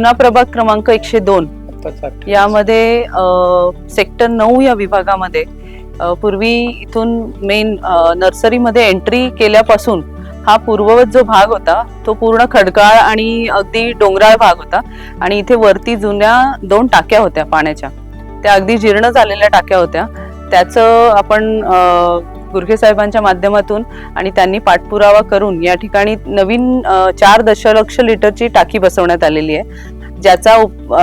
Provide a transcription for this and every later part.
जुना प्रभाग क्रमांक 102 यामध्ये सेक्टर 9 या विभागामध्ये पूर्वी इथून मेन नर्सरीमध्ये एंट्री केल्यापासून हा पूर्ववत जो भाग होता तो पूर्ण खडकाळ आणि अगदी डोंगराळ भाग होता आणि इथे वरती जुन्या 2 टाक्या होत्या पाण्याच्या, त्या अगदी जीर्ण झालेल्या टाक्या होत्या. त्याचं आपण गुरखे साहेबांच्या माध्यमातून आणि त्यांनी पाठपुरावा करून या ठिकाणी नवीन 4 दशलक्ष लिटरची टाकी बसवण्यात आलेली आहे, ज्याचा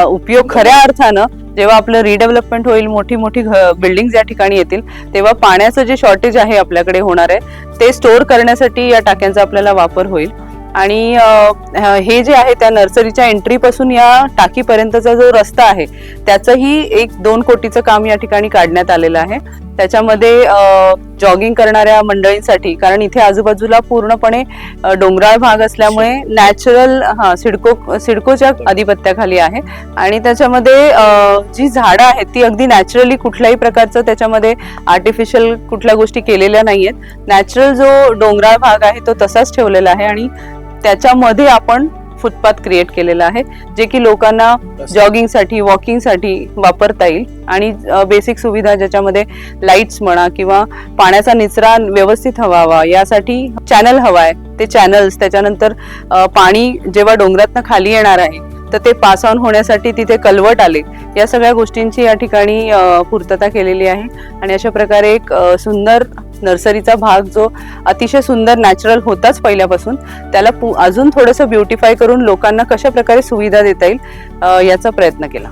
उपयोग खऱ्या अर्थानं जेव्हा आपलं रिडेव्हलपमेंट होईल, मोठी मोठी बिल्डिंग या ठिकाणी येतील, तेव्हा पाण्याचं जे शॉर्टेज आहे आपल्याकडे होणार आहे ते स्टोअर करण्यासाठी या टाक्यांचा आपल्याला वापर होईल. आणि हे जे आहे त्या नर्सरीच्या एंट्री पासून या टाकीपर्यंतचा जो रस्ता आहे त्याचंही 1-2 कोटीचं काम या ठिकाणी काढण्यात आलेलं आहे. त्याच्यामध्ये जॉगिंग करणाऱ्या मंडळींसाठी, कारण इथे आजूबाजूला पूर्णपणे डोंगराळ भाग असल्यामुळे नॅचरल सिडकोच्या आधिपत्याखाली आहे आणि त्याच्यामध्ये जी झाडं आहेत ती अगदी नॅचरली, कुठल्याही प्रकारचं त्याच्यामध्ये आर्टिफिशियल कुठल्या गोष्टी केलेल्या नाहीयेत. नॅचरल जो डोंगराळ भाग आहे तो तसाच ठेवलेला आहे आणि त्याच्यामध्ये आपण फुटपाथ क्रिएट केलेला आहे, जे की लोकांना जॉगिंगसाठी, वॉकिंगसाठी वापरता येईल. आणि बेसिक सुविधा ज्याच्यामध्ये लाईट्स म्हणा किंवा पाण्याचा निचरा व्यवस्थित हवा यासाठी चॅनल हवाय, ते चॅनल्स, त्याच्यानंतर पाणी जेव्हा डोंगरातनं खाली येणार आहे तर ते पास ऑन होण्यासाठी तिथे कलवट आले, या सगळ्या गोष्टींची या ठिकाणी पूर्तता केलेली आहे. आणि अशा प्रकारे एक सुंदर नर्सरीचा भाग जो अतिशय सुंदर नॅचरल होताच पहिल्यापासून, त्याला अजून थोडंसं ब्युटिफाय करून लोकांना कशा प्रकारे सुविधा देता येईल याचा प्रयत्न केला.